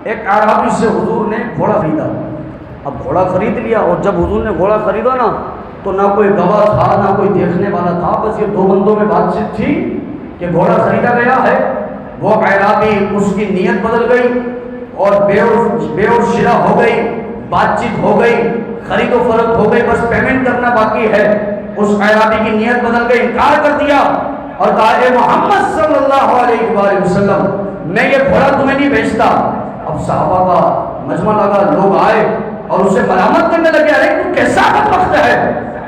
ایک اعرابی سے حضور نے گھوڑا خریدا. اب گھوڑا خرید لیا اور جب حضور نے گھوڑا خریدا نا تو نہ کوئی گواہ تھا نہ کوئی دیکھنے والا تھا، بس یہ دو بندوں میں بات چیت تھی کہ گھوڑا خریدا گیا ہے. وہ اعرابی اس کی نیت بدل گئی اور بے اور شرا ہو گئی، بات چیت ہو گئی، خرید و فروخت ہو گئی، بس پیمنٹ کرنا باقی ہے. اس اعرابی کی نیت بدل گئی، انکار کر دیا اور کہا اے محمد صلی اللہ علیہ وآلہ وسلم میں یہ گھوڑا تمہیں نہیں بھیجتا. اب صحابہ کا مجمع لگا، لوگ آئے اور اسے ملامت کرنے لگے، ارے تو کیسا بدبخت ہے،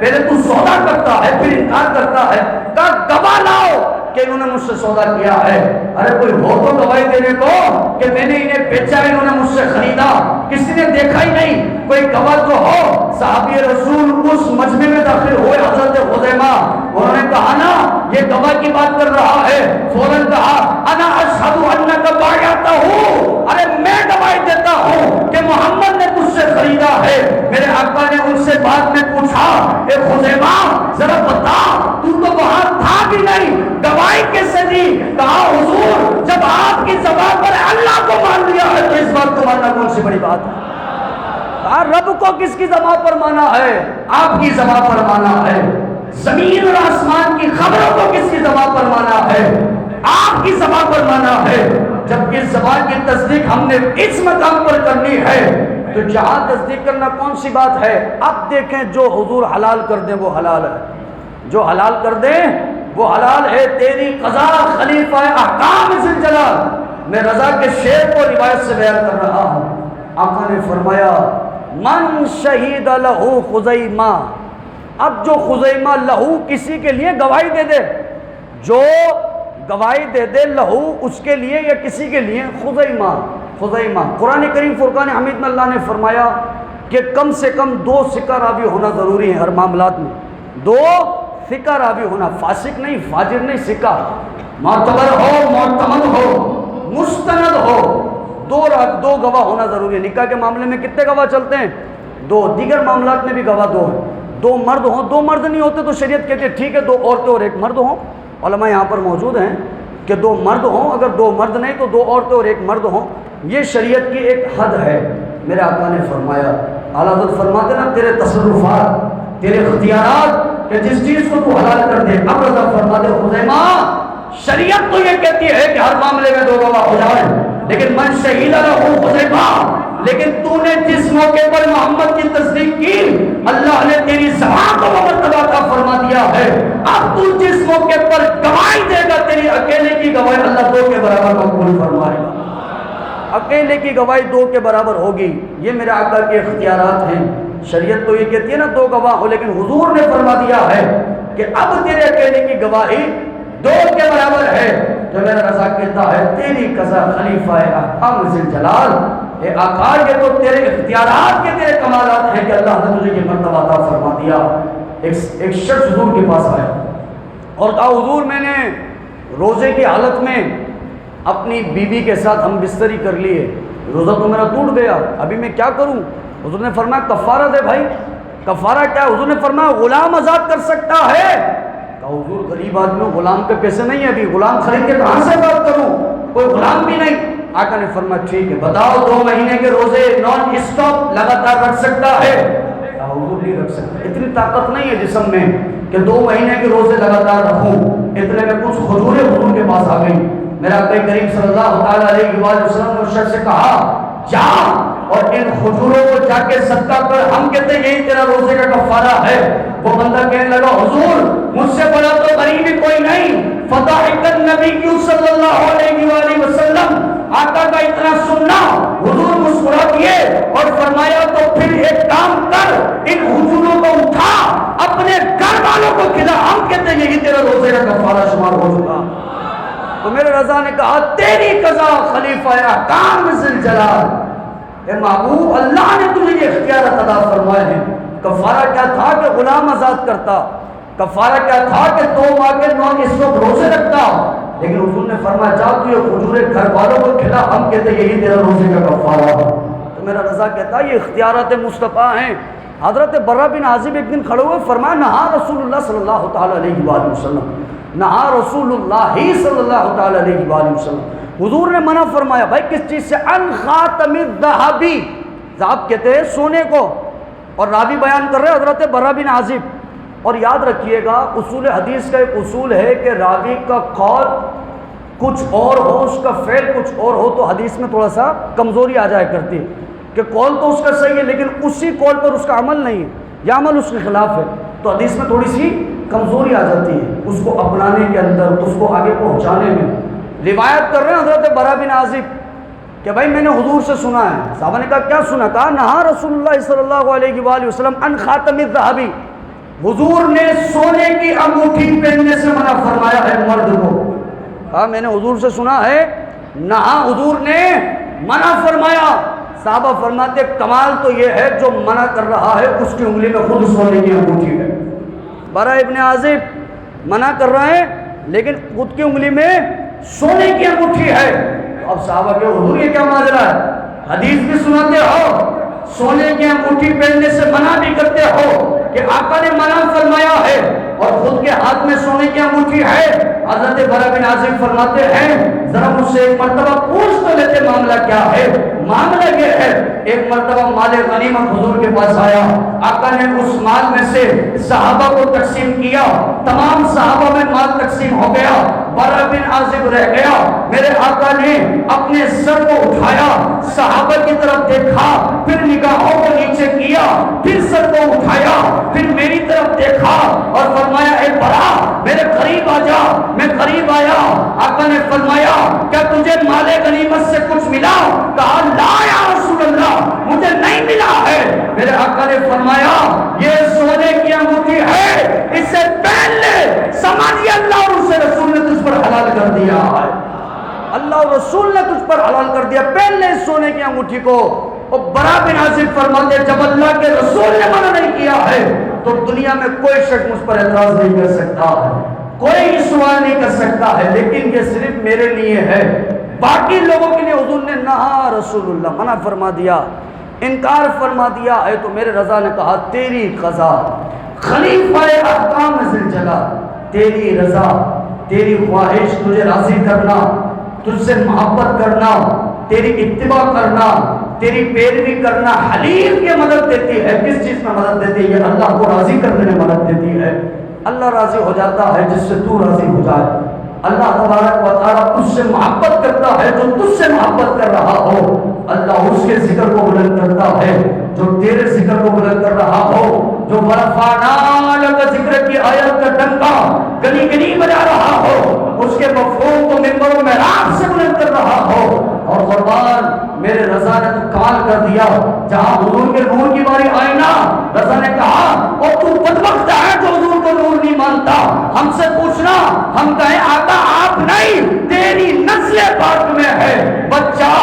پہلے تو سودا کرتا ہے پھر انکار کرتا ہے. کہا گواہ لاؤ کہ انہوں نے مجھ سے سودا کیا ہے. ارے کوئی ہو تو گواہی دینے کو کہ میں نے انہیں بیچا، انہوں نے مجھ سے خریدا، کسی نے دیکھا ہی نہیں، کوئی گواہ تو ہو. صحابی رسول اس مجمع میں داخل ہوئے حضرت خزیمہ، انہوں نے کہا نا یہ گواہ کی بات کر رہا ہے. فوراً کہا انا اشہد انک بایعتہ، ارے میں گواہی دیتا ہوں کہ محمد نے مجھ سے خریدا ہے. میرے آقا نے ان سے بعد میں پوچھا اے خزیمہ ذرا بتا تو وہاں تھا بھی نہیں، گواہی کیسے دی؟ کہا حضور جب آپ کی زبان پر اللہ کو مان لیا ہے تو اس بات کو ماننا کون سی بڑی بات ہے. کہا رب کو کس کی زبان پر مانا ہے؟ آپ کی زبان پر مانا ہے. زمین اور آسمان کی خبروں کو کس کی زبان پر مانا ہے؟ آپ کی زبان پر مانا ہے. جب اس زبان کی تصدیق ہم نے اس مقام پر کرنی ہے تو جہاں تصدیق کرنا کون سی بات ہے. اب دیکھیں جو حضور حلال کر دیں وہ حلال ہے، جو حلال کر دیں وہ حلال ہے. تیری قضا خلیفہ احکام ذی الجلال، میں رضا کے شعر کو روایت سے بیان کر رہا ہوں. آقا نے فرمایا من شہید لہو خزیمہ، اب جو خزیمہ لہو کسی کے لیے گواہی دے دے، جو گواہی دے دے لہو اس کے لیے یا کسی کے لیے، خزیمہ خزیمہ. قرآن کریم فرقان حمید میں اللہ نے فرمایا کہ کم سے کم 2 ثقہ راوی ہونا ضروری ہے ہر معاملات میں. 2 ثقہ راوی ہونا، فاسق نہیں فاجر نہیں، ثقہ، معتبر ہو معتمد ہو مستند ہو. 2 گواہ ہونا ضروری ہے. نکاح کے معاملے میں کتنے گواہ چلتے ہیں؟ 2. دیگر معاملات میں بھی گواہ 2 ہیں. 2 مرد ہوں. 2 مرد نہیں ہوتے تو شریعت کہتی ہے ٹھیک ہے 2 عورتیں اور 1 مرد ہوں. علماء یہاں پر موجود ہیں کہ 2 مرد ہوں، اگر 2 مرد نہیں تو 2 عورتیں اور 1 مرد ہوں. یہ شریعت کی ایک حد ہے. میرے آقا نے فرمایا، اعلیٰ حضرت فرماتے نا تیرے تصرفات تیرے اختیارات کہ جس چیز کو تو حلال کر دے. اب رضا فرماتے خزیمہ شریعت تو یہ کہتی ہے کہ ہر معاملے میں 2 گواہ ہو جائیں، لیکن من شہید لہو خزیمہ، لیکن تو نے جس موقع پر محمد کی تصدیق کی اللہ نے تیری زبان کو مرتبہ عطا فرما دیا ہے. اب تو جس موقع پر گواہی دے گا تیری اکیلے کی گواہی اللہ 2 کے برابر مقبول فرمائے گا. اکیلے کی گواہی 2 کے برابر ہوگی. یہ میرے آقا کے اختیارات ہیں. شریعت تو یہ کہتی ہے نا 2 گواہ ہو، لیکن حضور نے فرما دیا ہے کہ اب تیرے اکیلے کی گواہی 2 کے برابر ہے. جو میرا رضا کہتا ہے تیری قضا خلیفہ احکام ذی الجلال، اے آقا یہ تو تیرے اختیارات کے تیرے کمالات ہیں کہ اللہ نے تجھے یہ مرتبہ عطا فرما دیا. ایک شخص حضور کے پاس آیا اور کہا حضور میں نے روزے کی حالت میں اپنی بیوی کے ساتھ ہم بستری کر لیے، روزہ تو میرا ٹوٹ گیا، ابھی میں کیا کروں؟ حضور نے فرمایا کفارہ دے بھائی. کفارہ کیا ہے؟ حضور نے فرمایا غلام آزاد کر سکتا ہے. کہا حضور غریب آدمی غلام کے پیسے نہیں ہے، ابھی غلام خرید کے کہاں سے بات کروں، کوئی غلام بھی نہیں. آقا نے فرمایا ٹھیک ہے بتاؤ 2 مہینے کے روزے نان اسٹاپ لگاتار رکھ سکتا ہے؟ کہا حضور نہیں رکھ سکتا، اتنی طاقت نہیں ہے جسم میں کہ 2 مہینے کے روزے لگاتار رکھوں. اتنے میں کچھ کھجوریں حضور کے پاس آ گئی. میرا آقا کریم صلی اللہ تعالیٰ علیہ وآلہ وسلم نے اس شخص سے کہا جا اور ان کھجوروں کو جا کے صدقہ کر، ہم کہتے ہیں یہی تیرا روزے کا کفارہ ہے. وہ بندہ کہنے لگا حضور مجھ سے بڑا تو غریب ہی کوئی نہیں. فضحک النبی صلی اللہ علیہ وآلہ وسلم، آقا کا اتنا سننا حضور مسکرا دیے اور فرمایا تو پھر ایک کام کر، ان کھجوروں کو اٹھا اپنے گھر والوں کو کھلا، ہم کہتے ہیں یہی تیرا روزے کا کفارہ شمار ہو چکا. تو میرے رضا نے کہا تیری قضا خلیفہ احکام ذی الجلال، اے محبوب اللہ نے تجھے یہ اختیارات عطا فرمائے ہیں. کفارہ کیا تھا کہ غلام آزاد کرتا، کفارہ کیا تھا کہ 2 ماہ کے 9 اس وقت روزے رکھتا، لیکن حضور نے فرمایا جا تو یہ کھجورے گھر والوں کو کھلا، ہم کہتے ہیں یہی تیرا روزے کا کفارہ ہے. تو میرا رضا کہتا ہے یہ اختیارات مصطفیٰ ہیں. حضرت برہ بن عازب ایک دن کھڑے ہوئے فرمایا نہا رسول اللہ صلی اللہ تعالیٰ علیہ وآلہ وسلم، نہا رسول اللہ صلی اللہ تعالیٰ علیہ وآلہ وسلم، حضور نے منع فرمایا بھائی کس چیز سے؟ ان خاتم الذہبی، ذہب کہتے ہیں سونے کو، اور راوی بیان کر رہے ہیں حضرت برا بن عازب۔ اور یاد رکھیے گا اصول حدیث کا ایک اصول ہے کہ راوی کا قول کچھ اور ہو، اس کا فعل کچھ اور ہو تو حدیث میں تھوڑا سا کمزوری آ جایا کرتی ہے کہ قول تو اس کا صحیح ہے لیکن اسی قول پر اس کا عمل نہیں ہے یا عمل اس کے خلاف ہے، تو حدیث میں تھوڑی سی کمزوری آ جاتی ہے اس کو اپنانے کے اندر، اس کو آگے پہنچانے میں۔ روایت کر رہے ہیں حضرت برا بن عازب کہ بھائی میں نے حضور سے سنا ہے۔ صحابہ نے کہا کیا سنا؟ کہا نہا رسول اللہ صلی اللہ علیہ وآلہ وسلم ان خاتم الذہبی، حضور نے سونے کی انگوٹھی پہننے سے منع فرمایا ہے مرد کو۔ کہا میں نے حضور سے سنا ہے، نہا حضور نے منع فرمایا۔ صحابہ فرماتے کمال تو یہ ہے جو منع کر رہا ہے اس کی انگلی میں خود سونے کی انگوٹھی ہے۔ برا ابن عازب منع کر رہا ہے لیکن خود کی انگلی میں سونے کی انگوٹھی ہے۔ اب صحابہ کے حضور یہ کیا ماجرا ہے؟ حدیث بھی سناتے ہو، سونے کی انگوٹھی پہننے سے منع بھی کرتے ہو کہ آقا نے منع فرمایا ہے اور خود کے ہاتھ میں سونے کی انگوٹھی ہے۔ حضرت برا بن عازب فرماتے ہیں ذرا مجھ سے ایک مرتبہ پوچھ تو لیتے معاملہ کیا ہے؟ معاملہ یہ ہے ایک مرتبہ مال غنیمت حضور کے پاس آیا، آقا نے اس مال میں سے صحابہ کو تقسیم کیا، تمام صحابہ میں مال تقسیم ہو گیا، برا بن عازب رہ گیا۔ میرے آقا نے اپنے سر کو اٹھایا، صحابہ کی طرف دیکھا، پھر نگاہوں کو نیچے کیا، پھر سر کو اٹھایا، پھر میری طرف دیکھا اور فرمایا اے برا میرے قریب آ جا۔ میں قریب آیا، آقا نے فرمایا کیا تجھے مال غنیمت سے کچھ ملا؟ کہا لا یا رسول اللہ مجھے نہیں ملا ہے۔ میرے آقا نے فرمایا یہ سونے کی انگوٹھی ہے، اسے پہن لے، سمجھ اللہ اور اسے رسول نے تجھ پر حلال کر دیا ہے، اللہ اور رسول نے تجھ پر حلال کر دیا، پہن لے اس سونے کی انگوٹھی کو۔ اور برا بن عازب فرماتے جب اللہ کے رسول نے منع نہیں کیا ہے تو دنیا میں کوئی شخص مجھ پر اعتراض نہیں کر سکتا ہے، کوئی سوال نہیں کر سکتا ہے، لیکن یہ صرف میرے لیے ہے، باقی لوگوں کے لیے حضور نے نہا رسول اللہ منع فرما دیا، انکار فرما دیا ہے۔ تو میرے رضا نے کہا تیری قضا خلیفہ احکام ذوالجلال، تیری رضا، تیری خواہش، تجھے راضی کرنا، تجھ سے محبت کرنا، تیری اتباع کرنا، تیری پیروی کرنا، حلیف کی مدد دیتی ہے۔ کس چیز میں مدد دیتی ہے؟ یہ اللہ کو راضی کرنے میں مدد دیتی ہے۔ اللہ راضی ہو جاتا ہے جس سے تو راضی ہو جائے، اللہ تبارک و تعالیٰ اس سے محبت کرتا ہے جو تجھ سے محبت کر رہا ہو، اللہ اس کے ذکر کو بلند کرتا ہے جو تیرے ذکر کو بلند کر رہا ہو، جو ورفعنا لک ذکر کی آیت کا ڈنکا گلی گلی بجا رہا ہو، اس کے مفہوم کو منبر و محراب سے بلند کر رہا ہو۔ اور قربان میرے رضا نے تو کمال کر دیا، جہاں حضور کے نور کی باری آئی نا، رضا نے کہا اور تو بدبخت ہے جو حضور کو نور نہیں مانتا، ہم سے پوچھنا، ہم کہیں آقا آپ نہیں، تیری نسل پاک میں ہے بچہ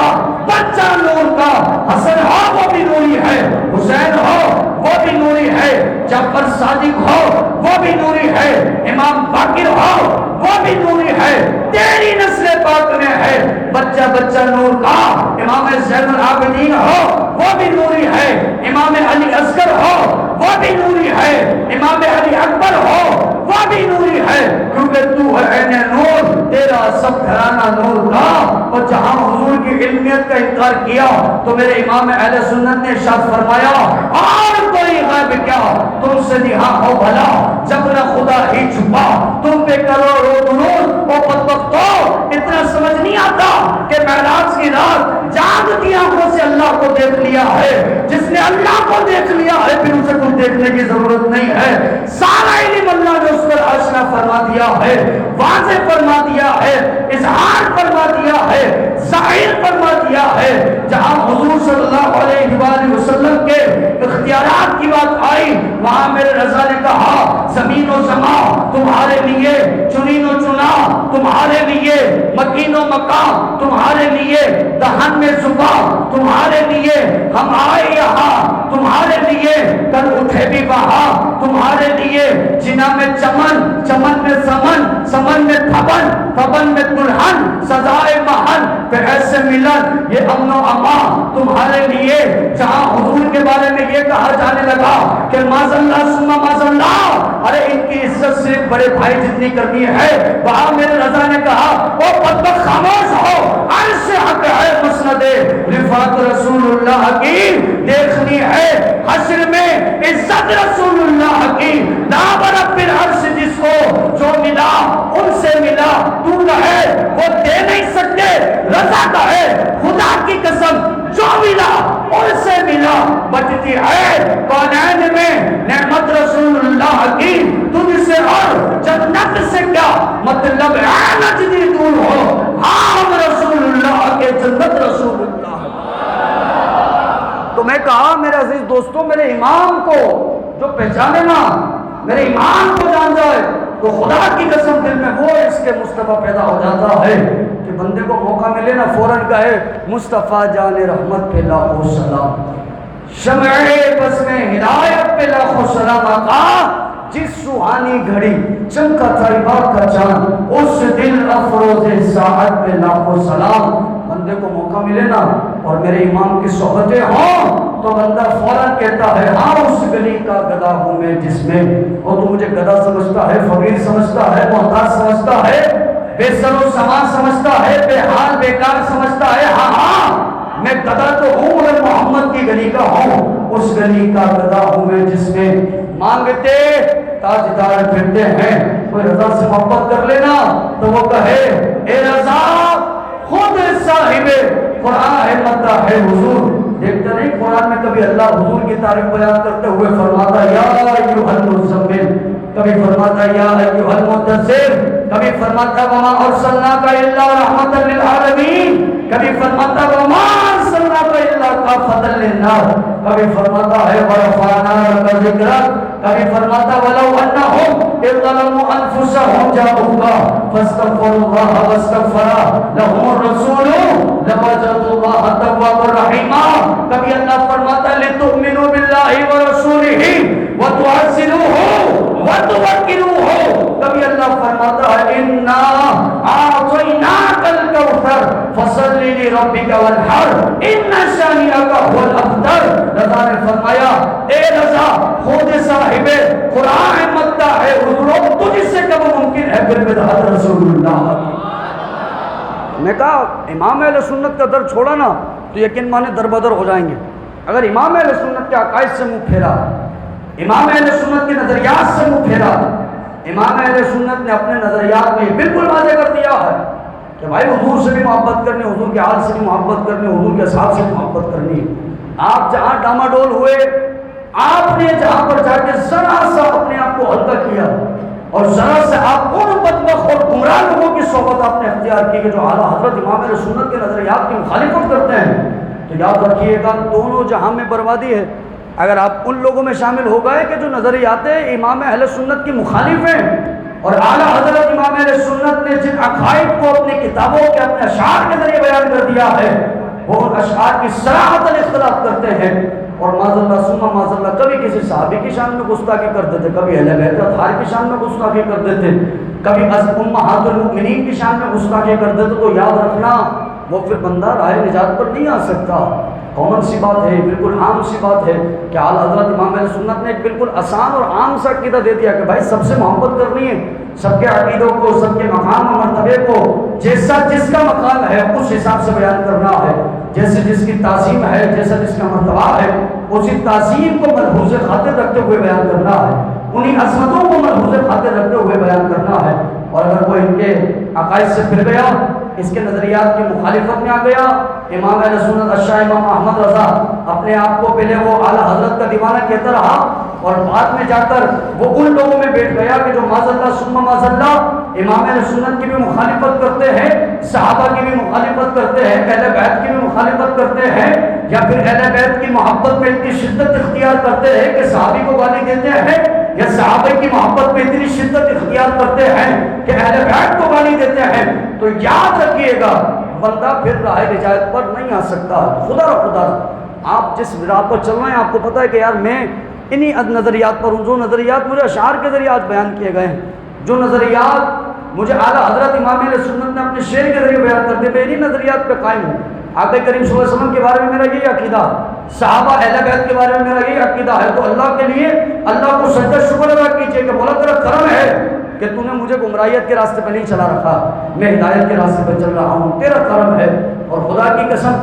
نور کا، حسن ہو وہ بھی نوری ہے، حسین ہو وہ بھی نوری ہے، جعفر صادق ہو وہ بھی نوری ہے، امام باقر ہو وہ بھی نوری ہے، تیری نسل پاک میں ہے بچہ نور کا، امام زین العابدین ہو وہ بھی نوری ہے، امام علی اصغر ہو وہ بھی نوری ہے، امام علی اکبر ہو وہ بھی نوری ہے، کیونکہ تو ہے عین نور، تیرا سب گھرانہ نور کا۔ اور جہاں حضور کی علمیت کا انکار کیا تو میرے امام اہل سنت نے ارشاد فرمایا اور کوئی غیب کیا تم سے نہا ہو بھلا، جب نہ خدا ہی چھپا تم پہ کروڑوں درود۔ او بدبختو اتنا سمجھ نہیں آتا کہ معراج کی رات جاگتی آنکھوں سے اللہ کو دیکھ لیا ہے، جس نے اللہ کو دیکھ لیا ہے پھر اسے کچھ دیکھنے کی ضرورت نہیں ہے، سارا علم اللہ نے اس پر آشنا فرما دیا ہے، واضح فرما دیا ہے، اظہار فرما دیا ہے، ظاہر فرما دیا ہے۔ جہاں حضور صلی اللہ علیہ وآلہ وسلم کے اختیارات کی بات آئی وہاں میرے رضا نے کہا زمین و زمان تمہارے لیے، چنین و چنا تمہارے لیے، مکین و مکان تمہارے لیے، دہن میں زبان تمہارے لیے، ہم آئے یہاں تمہارے لیے، کل اٹھے بھی وہاں تمہارے لیے، جنا میں چمن، چمن میں سمن، سمن میں تھبن، تھبن میں دلہن، سزائے مہن، پھر ایسے ملن، یہ امن و امان تمہارے لیے۔ جہاں حضور کے بارے میں یہ کہا جانے لگا کہ ماذ اللہ ثم ماذ اللہ، ارے ان کی عزت صرف بڑے بھائی جتنی کرنی ہے، وہاں میرے رضا نے کہا وہ بدبخت خاموش ہو، عرش حق ہے مسند رفعت رسول اللہ کی دیکھنی ہے، حشر میں عزت رسول اللہ کی، نام رب العرش جس کو جو ملا ان سے ملا، تو کہے وہ دے نہیں سکتے، رضا کہے خدا کی قسم جو ملا ان سے ملا، بچتی ہے کونین میں نعمت رسول اللہ کی، تجھ سے اور جنت سے کیا مطلب ہے نہ جتنی دور ہو، ہاں ہم رسول اللہ کے جنت رسول اللہ۔ تو میں کہا میرے عزیز دوستوں، میرے امام کو جو پہچانے نا، میرے امام کو جان جائے تو خدا کی قسم دل میں وہ اس کے مصطفیٰ پیدا ہو جاتا ہے کہ بندے کو موقع ملے نا فوراً کہے مصطفیٰ جان رحمت پہ لاکھوں سلام، شمع بس میں ہدایت پہ لاکھوں سلام، آقا جس سوہانی گھڑی چمکا تھا عباد کا چاند، اس دل افروز ساعت پہ لاکھوں سلام۔ بندے کو موقع ملے نا اور میرے امام کی صحبتیں ہوں تو بندہ فوراً کہتا ہے ہاں اس گلی کا گدا ہوں میں، جس میں وہ تو مجھے گدا سمجھتا ہے، فقیر سمجھتا ہے، محتاج سمجھتا ہے، بے سر و سامان سمجھتا ہے، بے حال بیکار سمجھتا ہے، ہاں ہاں میں گدا تو ہوں مگر محمد کی گلی کا ہوں، اس گلی کا گدا ہوں میں جس میں مانگتے تاجدار پھرتے ہیں۔ کوئی رضا سے محبت کر لینا تو وہ کہے اے رضا خود صاحب قرآن ہے مدہ ہے حضور۔ دیکھتے نہیں قرآن میں کبھی اللہ حضور کی تعریف بیان کرتے ہوئے فرماتا یا ایھا المزمل، کبھی فرماتا یا ایھا المدثر، کبھی فرماتا وما ارسلناک الا رحمۃ للعالمین، کبھی فرماتا وما ارسلناک الا کافۃ للناس، کبھی فرماتا ہے ورفعنا لک ذکرک، کبھی فرماتا ولو انہم اذ ظلموا انفسہم جاءوک فاستغفروا اللہ واستغفر لهم الرسول لوجدوا اللہ توابا رحیما، کبھی اللہ فرماتا لتؤمنوا باللہ ورسولہ وتعزروہ وتوقروہ، کبھی اللہ فرماتا ہے انا اعطیناک الکوثر فصل لربک وانحر ان شانئک هو الابتر۔ رضا نے فرمایا اے رضا خود صاحب قرآن مدہ ہے حضور، تجھ سے کب ممکن ہے پھر بدعت رسول اللہ۔ میں کہا امام اہل سنت کا در چھوڑا نا تو یقین مانے در بدر ہو جائیں گے۔ اگر امام اہل سنت کے عقائد سے منہ پھیرا، امام اہل سنت کے نظریات سے منہ پھیرا، امام اہل سنت نے اپنے نظریات میں بالکل واضح کر دیا ہے کہ بھائی حضور سے بھی محبت کرنی، حضور کے حال سے بھی محبت کرنی، حضور کے اصحاب سے بھی محبت کرنی۔ آپ جہاں ڈاماڈول ہوئے، آپ نے جہاں پر جا کے ذرا سا اپنے آپ کو ہلکا کیا اور ذرا سے آپ ان بدبخت اور گمراہ لوگوں کی صحبت آپ نے اختیار کی کہ جو اعلیٰ حضرت امام اہل سنت کے نظریات کی مخالفت کرتے ہیں، تو یاد رکھیے گا دونوں جہاں میں بربادی ہے۔ اگر آپ ان لوگوں میں شامل ہو گئے کہ جو نظریات امام اہل سنت کی مخالف ہیں اور اعلیٰ حضرت امام اہل سنت نے جن عقائد کو اپنی کتابوں کے اپنے اشعار کے ذریعے بیان کر دیا ہے، وہ ان اشعار کی صراحتاً اختلاف کرتے ہیں اور معاذ اللہ ثم معاذ اللہ کبھی کسی صحابی کی شان میں گستاخی کرتے تھے، کبھی اہل بیت اطہار کی شان میں گستاخی کرتے تھے، کبھی امہات المؤمنین کی شان میں گستاخی کرتے تھے۔ تو یاد رکھنا وہ پھر بندہ راہ نجات پر نہیں آ سکتا۔ کامن سی بات ہے، بالکل عام سی بات ہے کہ اعلیٰ حضرت امام اہل سنت نے ایک بالکل آسان اور عام سا عقیدہ دے دیا کہ بھائی سب سے محبت کرنی ہے، سب کے عقیدوں کو، سب کے مقام و مرتبے کو جیسا جس کا مقام ہے اس حساب سے بیان کرنا ہے، جیسے جس کی تعظیم ہے، جیسا جس کا مرتبہ ہے، اسی تعظیم کو ملحوظ خاطر رکھتے ہوئے بیان کرنا ہے، انہی عظمتوں کو ملحوظ خاطر رکھتے ہوئے بیان کرنا ہے۔ اور اگر وہ ان کے عقائد سے پھر گیا، اس کے نظریات کی مخالفت میں آ گیا، امام اہل سنت الشاہ امام احمد رضا اپنے آپ کو پہلے وہ اعلیٰ حضرت کا دیوانہ کہتا رہا اور بعد میں جا کر وہ ان لوگوں میں بیٹھ گیا کہ جو معاذ اللہ ثم معاذ اللہ امام اہل سنت کی بھی مخالفت کرتے ہیں، صحابہ کی بھی مخالفت کرتے ہیں، اہل بیت کی بھی مخالفت کرتے ہیں، یا پھر اہل بیت کی محبت میں اتنی شدت اختیار کرتے ہیں کہ صحابی کو گالی دیتے ہیں، یا صحابہ کی محبت میں اتنی شدت اختیار کرتے ہیں کہ اہل بیت کو گالی دیتے ہیں۔ تو یاد رکھیے گا بندہ پھر راہ نجات پر نہیں آ سکتا۔ خدا را خدا آپ جس راہ پر چل رہے ہیں آپ کو پتہ ہے کہ یار میں انہی نظریات پر ہوں، جو نظریات مجھے اشعار کے ذریعے آج بیان کیے گئے ہیں، جو نظریات مجھے اعلیٰ حضرت امام اہل سنت نے اپنے شعر کے ذریعے بیان کر دے، میں انہی نظریات پہ قائم ہوں۔ آقا کریم صلی اللہ علیہ وسلم کے بارے میں میرا یہی عقیدہ، صحابہ اہل بیت کے بارے میں میرا یہی عقیدہ ہے۔ تو اللہ کے لیے اللہ کو سجدہ شکر ادا کیجیے کہ مولا تیرا کرم ہے کہ تو نے مجھے گمراہیت کے راستے پہ نہیں چلا رکھا، میں ہدایت کے راستے پہ چل رہا ہوں، تیرا کرم ہے۔ اور خدا کی قسم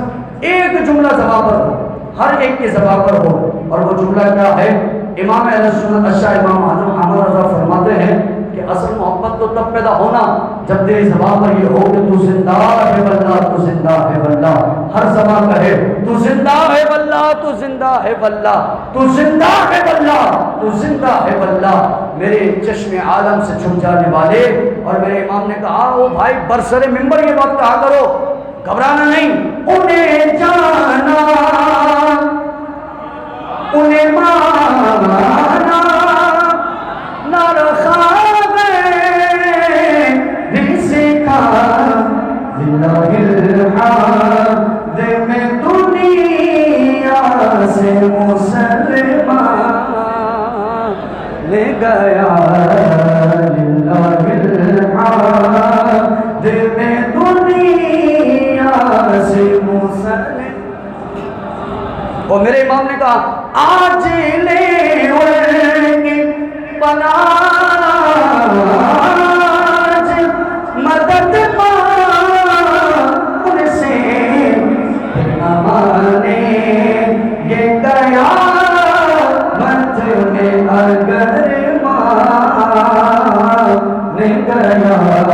ایک جملہ زبان پر ہو، ہر ایک کی زبان پر ہو، اور وہ جملہ کیا ہے؟ امام اہل سنت اشاع امام اعظم احمد رضا فرماتے ہیں کہ اصل محبت تو تب پیدا ہونا جب تیری زبان پر یہ ہو کہ تو زندہ ہے واللہ، تو زندہ ہے واللہ، ہر زبان کہے تو زندہ ہے واللہ، تو زندہ ہے واللہ، تو زندہ ہے واللہ، تو زندہ ہے واللہ۔ میرے چشم عالم سے چھپ جانے والے، اور میرے امام نے کہا او بھائی برسر ممبر یہ بات کہا کرو، گھبرانا نہیں، انہیں جانا انہیں مانا نہ رکھا بھی سکھا زندہ الحمد میں دنیا سے مسلمان لے گیا زندہ الحمد میں دنیا سے مسلمان۔ اور میرے امام نے کہا آج لے ان کی پناہ مدد ان سے نہ مانے یہ قیامت میں اگر مان گیا